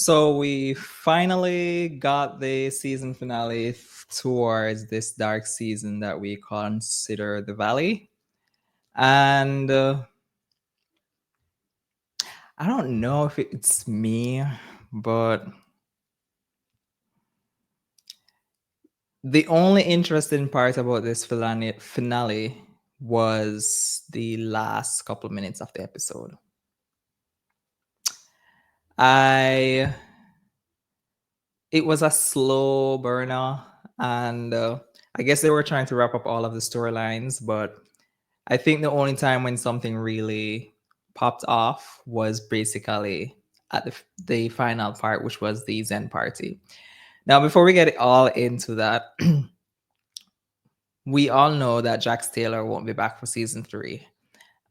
So we finally got the season finale towards this dark season that we consider the Valley. And I don't know if it's me, but the only interesting part about this finale was the last couple of minutes of the episode. I It was a slow burner, and I guess they were trying to wrap up all of the storylines, but I think the only time when something really popped off was basically at the final part, which was the Zen party. Now, before we get all into that, we all know that Jax Taylor won't be back for season 3.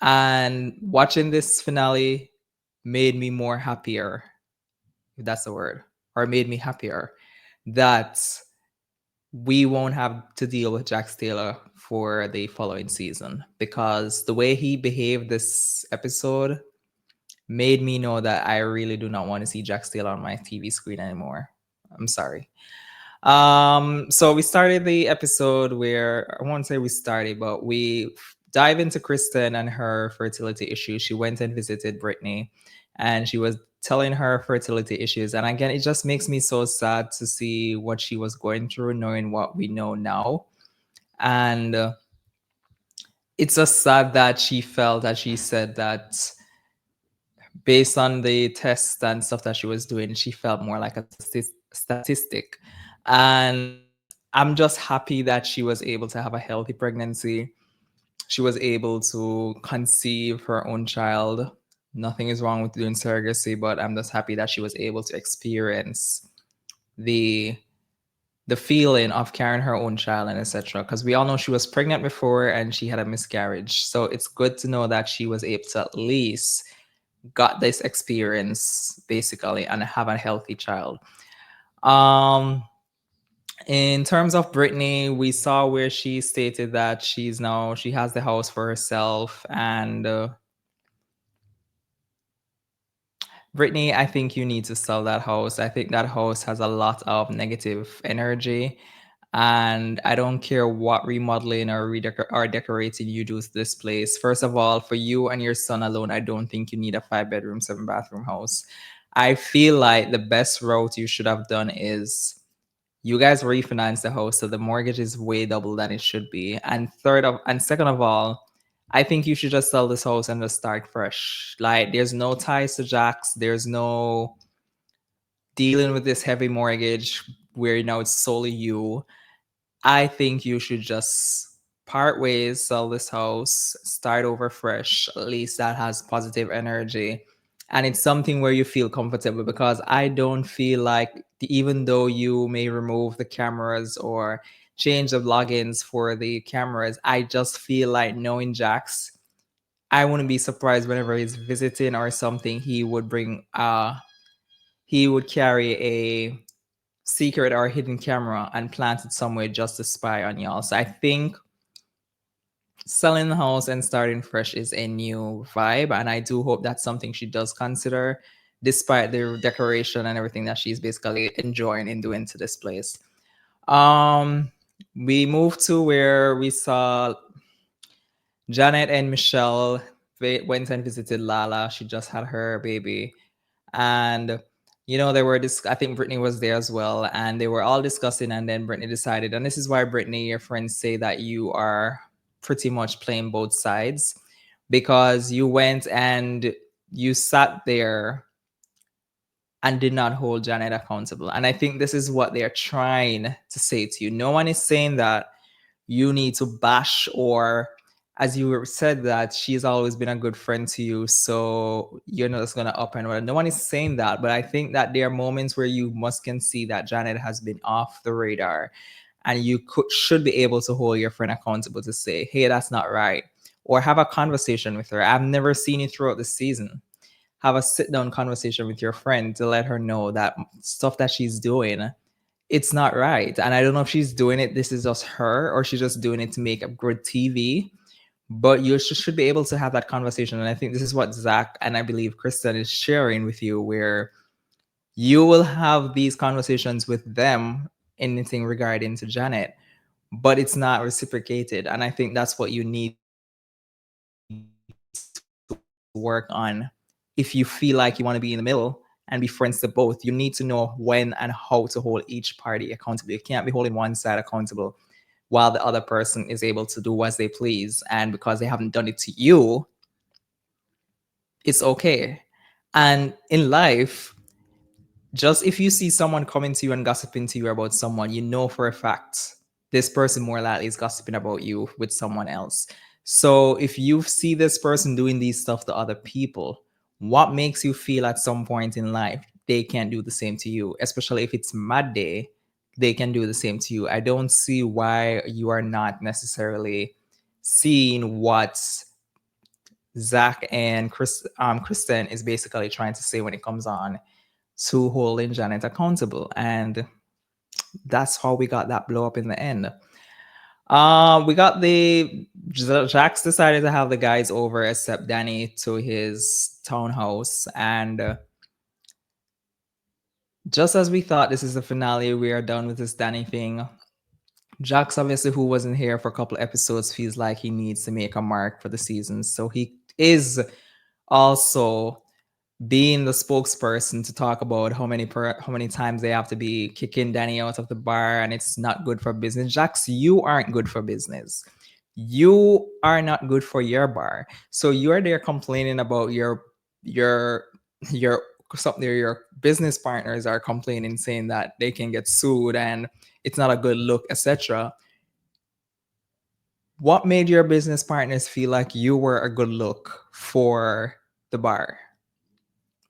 And watching this finale made me more happier, if that's the word, or made me happier that we won't have to deal with Jax Taylor for the following season, because the way he behaved this episode made me know that I really do not want to see Jax Taylor on my TV screen anymore. I'm sorry. So we started the episode where I won't say we started, but we dive into Kristen and her fertility issues. She went and visited Britney, and she was telling her fertility issues. And again, it just makes me so sad to see what she was going through, knowing what we know now. And it's just sad that she felt that she said that based on the tests and stuff that she was doing, she felt more like a statistic. And I'm just happy that she was able to have a healthy pregnancy. She was able to conceive her own child. Nothing is wrong with doing surrogacy, but I'm just happy that she was able to experience the the feeling of carrying her own child and etc. Because we all know she was pregnant before and she had a miscarriage. So it's good to know that she was able to at least got this experience basically and have a healthy child. Um, in terms of Britney, we saw where she stated that she has the house for herself. And Britney, I think you need to sell that house. I think that house has a lot of negative energy. And I don't care what remodeling or or decorating you do to this place. First of all, for you and your son alone, I don't think you need a 5 bedroom, 7 bathroom house. I feel like the best route you should have done is you guys refinance the house so the mortgage is way double than it should be. And second of all, I think you should just sell this house and just start fresh. Like there's no ties to Jax, there's no dealing with this heavy mortgage where now it's solely you. I think you should just part ways, sell this house, start over fresh. At least that has positive energy. And it's something where you feel comfortable, because I don't feel like, even though you may remove the cameras or change the logins for the cameras, I just feel like knowing Jax, I wouldn't be surprised whenever he's visiting or something, he would carry a secret or hidden camera and plant it somewhere just to spy on y'all. So I think selling the house and starting fresh is a new vibe, and I do hope that's something she does consider, despite the decoration and everything that she's basically enjoying in doing to this place. Um, we moved to where we saw Janet and Michelle went and visited Lala. She just had her baby, and they were I think Brittany was there as well, and they were all discussing. And then Brittany decided, and this is why, Brittany, your friends say that you are pretty much playing both sides, because you went and you sat there and did not hold Janet accountable. And I think this is what they're trying to say to you. No one is saying that you need to bash, or as you said, that she's always been a good friend to you, so you're not just gonna up and run. No one is saying that, but I think that there are moments where you must can see that Janet has been off the radar, and you should be able to hold your friend accountable to say, hey, that's not right, or have a conversation with her. I've never seen it throughout the season. Have a sit down conversation with your friend to let her know that stuff that she's doing, it's not right. And I don't know if she's doing it, this is just her, or she's just doing it to make a good TV. But you should be able to have that conversation. And I think this is what Zach and I believe Kristen is sharing with you, where You will have these conversations with them, anything regarding to Janet, but it's not reciprocated. And I think that's what you need to work on. If you feel like you want to be in the middle and be friends to both, you need to know when and how to hold each party accountable. You can't be holding one side accountable while the other person is able to do as they please. And because they haven't done it to you, it's okay. And in life, just if you see someone coming to you and gossiping to you about someone, you know for a fact this person more likely is gossiping about you with someone else. So if you see this person doing these stuff to other people, what makes you feel at some point in life they can't do the same to you? Especially if it's mad day, they can do the same to you. I don't see why you are not necessarily seeing what Zach and Kristen is basically trying to say when it comes on to holding Janet accountable. And that's how we got that blow up in the end. We got Jax decided to have the guys over except Danny to his townhouse. And just as we thought this is the finale, we are done with this Danny thing. Jax, obviously, who wasn't here for a couple episodes, feels like he needs to make a mark for the season. So he is also being the spokesperson to talk about how many times they have to be kicking Danny out of the bar and it's not good for business. Jax, you aren't good for business. You are not good for your bar. So you're there complaining about your your something your business partners are complaining, saying that they can get sued and it's not a good look, etc. What made your business partners feel like you were a good look for the bar?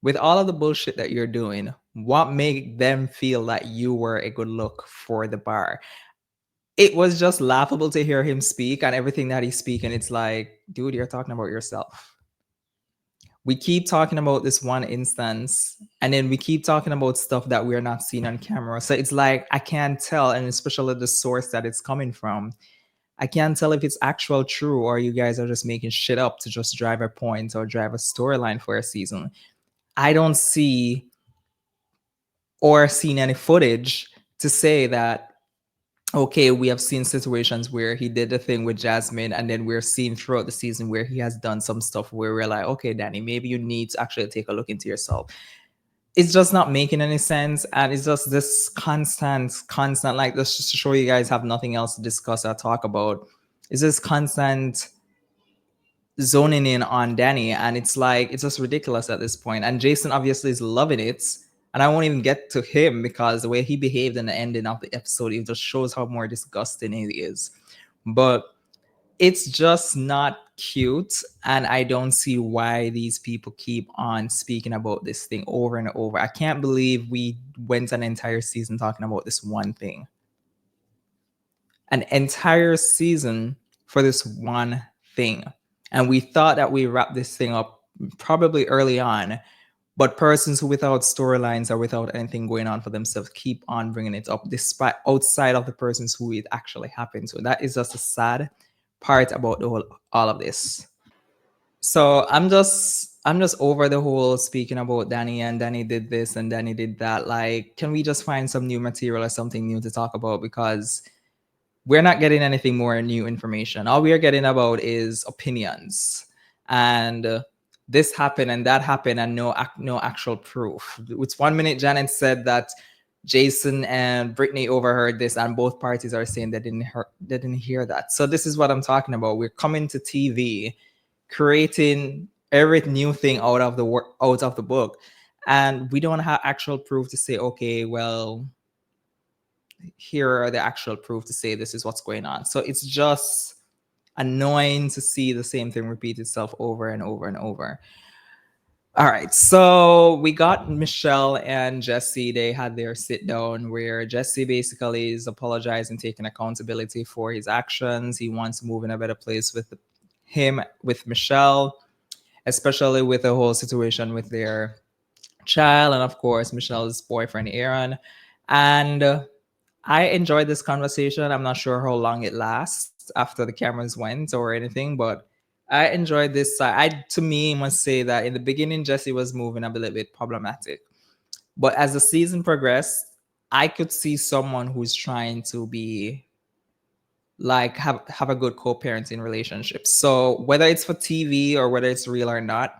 With all of the bullshit that you're doing, what made them feel that you were a good look for the bar? It was just laughable to hear him speak and everything that he's speaking. It's like, dude, you're talking about yourself. We keep talking about this one instance and then we keep talking about stuff that we're not seeing on camera. So it's like, I can't tell, and especially the source that it's coming from. I can't tell if it's actual true or you guys are just making shit up to just drive a point or drive a storyline for a season. I don't see or seen any footage to say that, okay, we have seen situations where he did the thing with Jasmine, and then we're seeing throughout the season where he has done some stuff where we're like, okay, Danny, maybe you need to actually take a look into yourself. It's just not making any sense. And it's just this constant, like, let's just show you guys have nothing else to discuss or talk about. It's this constant zoning in on Danny, and it's like it's just ridiculous at this point. And Jason obviously is loving it, and I won't even get to him because the way he behaved in the ending of the episode, it just shows how more disgusting he is. But it's just not cute, and I don't see why these people keep on speaking about this thing over and over. I can't believe we went an entire season talking about this one thing. An entire season for this one thing. And we thought that we wrapped this thing up probably early on, but persons who without storylines or without anything going on for themselves keep on bringing it up despite outside of the persons who it actually happened to. That is just a sad part about the whole all of this. So I'm just over the whole speaking about Danny and Danny did this and Danny did that. Like, can we just find some new material or something new to talk about? Because we're not getting anything more new information. All we are getting about is opinions, and this happened and that happened, and no actual proof. It's 1 minute Janet said that Jason and Britney overheard this, and both parties are saying they didn't hear that. So this is what I'm talking about. We're coming to TV, creating every new thing out of the book, and we don't have actual proof to say, okay, well, here are the actual proof to say this is what's going on. So it's just annoying to see the same thing repeat itself over and over and over. All right, so we got Michelle and Jesse. They had their sit down where Jesse basically is apologizing, taking accountability for his actions. He wants to move in a better place with him, with Michelle, especially with the whole situation with their child, and of course, Michelle's boyfriend, Aaron. And I enjoyed this conversation. I'm not sure how long it lasts after the cameras went or anything, but I enjoyed this. To me, must say that in the beginning, Jesse was moving a little bit problematic. But as the season progressed, I could see someone who's trying to be like have a good co-parenting relationship. So whether it's for TV or whether it's real or not,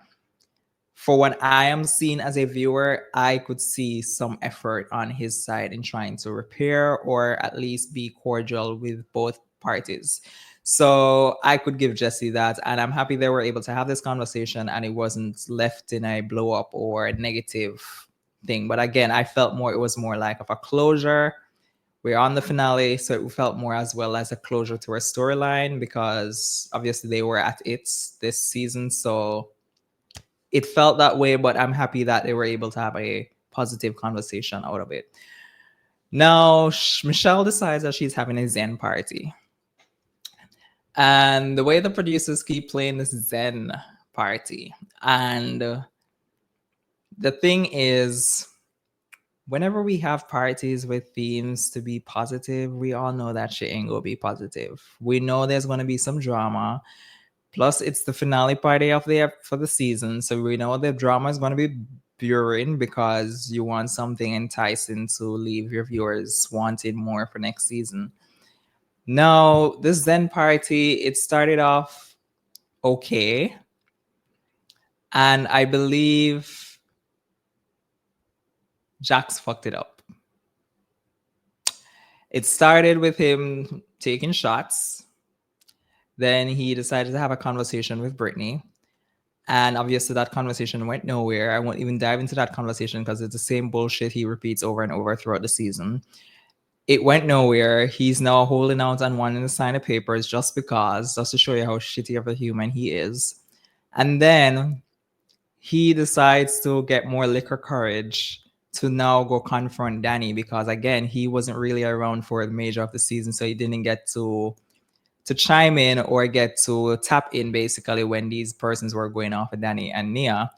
for what I am seeing as a viewer, I could see some effort on his side in trying to repair or at least be cordial with both parties. So I could give Jesse that, and I'm happy they were able to have this conversation and it wasn't left in a blow up or a negative thing. But again, I felt more it was more like of a closure. We're on the finale, so it felt more as well as a closure to our storyline because obviously they were at its this season. So it felt that way, but I'm happy that they were able to have a positive conversation out of it. Now, Michelle decides that she's having a Zen party. And the way the producers keep playing this Zen party. And the thing is, whenever we have parties with themes to be positive, we all know that shit ain't gonna be positive. We know there's gonna be some drama. Plus, it's the finale party of the for the season, so we know the drama is going to be boring because you want something enticing to leave your viewers wanting more for next season. Now, this Zen party, it started off okay, and I believe Jax fucked it up. It started with him taking shots. Then he decided to have a conversation with Britney. And obviously, that conversation went nowhere. I won't even dive into that conversation because it's the same bullshit he repeats over and over throughout the season. It went nowhere. He's now holding out on wanting to sign the papers just because, just to show you how shitty of a human he is. And then he decides to get more liquor courage to now go confront Danny because, again, he wasn't really around for the major of the season, so he didn't get to chime in or get to tap in basically when these persons were going off with Danny and Nia.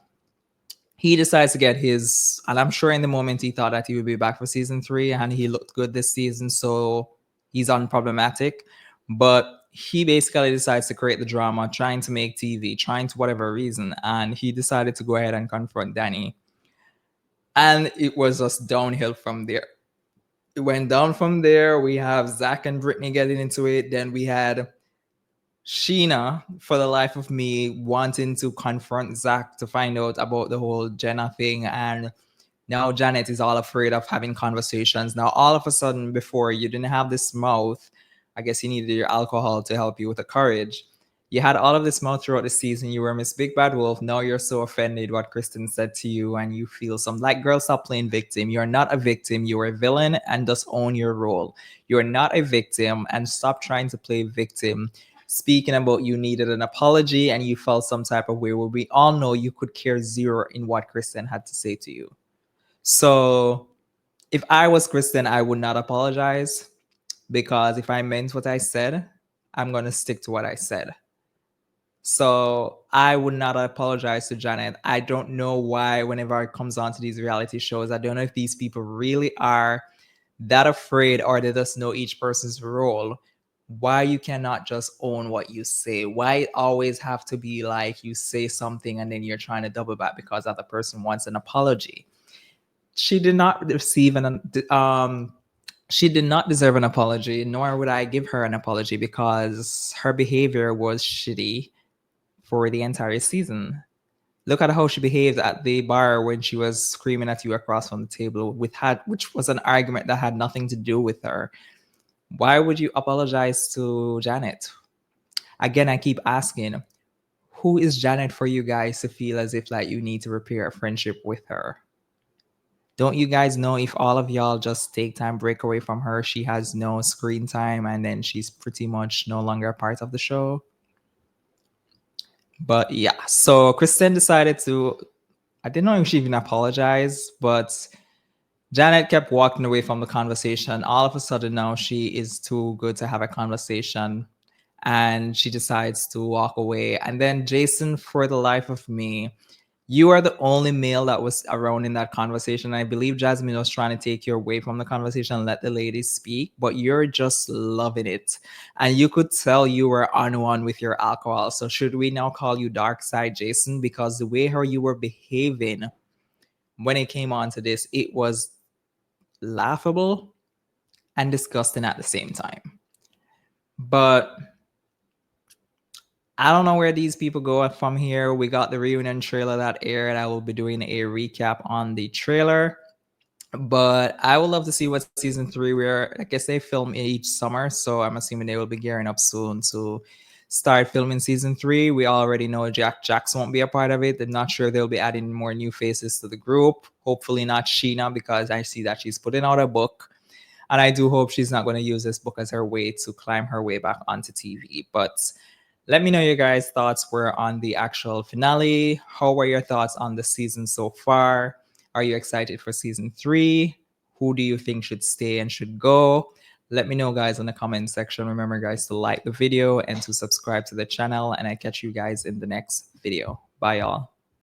He decides to get his, and I'm sure in the moment he thought that he would be back for season 3 and he looked good this season, so he's unproblematic. But he basically decides to create the drama, trying to make TV, trying to whatever reason, and he decided to go ahead and confront Danny. And it was just downhill from there. It went down from there. We have Zach and Brittany getting into it. Then we had Sheena, for the life of me, wanting to confront Zach to find out about the whole Jenna thing. And now Janet is all afraid of having conversations. Now, all of a sudden, before you didn't have this mouth, I guess you needed your alcohol to help you with the courage. You had all of this mouth throughout the season. You were Miss Big Bad Wolf. Now you're so offended what Kristen said to you, and you feel some like, girl, stop playing victim. You're not a victim. You're a villain, and just own your role. You're not a victim, and stop trying to play victim. Speaking about you needed an apology and you felt some type of way, where we all know you could care zero in what Kristen had to say to you. So if I was Kristen, I would not apologize because if I meant what I said, I'm going to stick to what I said. So I would not apologize to Janet. I don't know why, whenever it comes on to these reality shows, I don't know if these people really are that afraid or they just know each person's role. Why you cannot just own what you say? Why it always have to be like you say something and then you're trying to double back because the other person wants an apology? She did not receive she did not deserve an apology, nor would I give her an apology because her behavior was shitty for the entire season. Look at how she behaved at the bar when she was screaming at you across from the table, which was an argument that had nothing to do with her. Why would you apologize to Janet? Again, I keep asking, who is Janet for you guys to feel as if like you need to repair a friendship with her? Don't you guys know if all of y'all just take time break away from her, she has no screen time and then she's pretty much no longer a part of the show? But yeah, so Kristen decided to, I didn't know if she even apologized, but Janet kept walking away from the conversation. All of a sudden now she is too good to have a conversation and she decides to walk away. And then Jason, for the life of me, you are the only male that was around in that conversation. I believe Jasmine was trying to take you away from the conversation and let the ladies speak, but you're just loving it. And you could tell you were on one with your alcohol. So should we now call you Dark Side Jason? Because the way how you were behaving when it came on to this, it was laughable and disgusting at the same time. But I don't know where these people go from here. We got the reunion trailer that aired. I will be doing a recap on the trailer. But I would love to see what season 3, where I guess they film each summer. So I'm assuming they will be gearing up soon to start filming season 3. We already know Jax won't be a part of it. I'm not sure they'll be adding more new faces to the group. Hopefully not Sheena, because I see that she's putting out a book. And I do hope she's not going to use this book as her way to climb her way back onto TV. But let me know your guys' thoughts were on the actual finale. How were your thoughts on the season so far? Are you excited for season 3? Who do you think should stay and should go? Let me know, guys, in the comment section. Remember, guys, to like the video and to subscribe to the channel. And I catch you guys in the next video. Bye, y'all.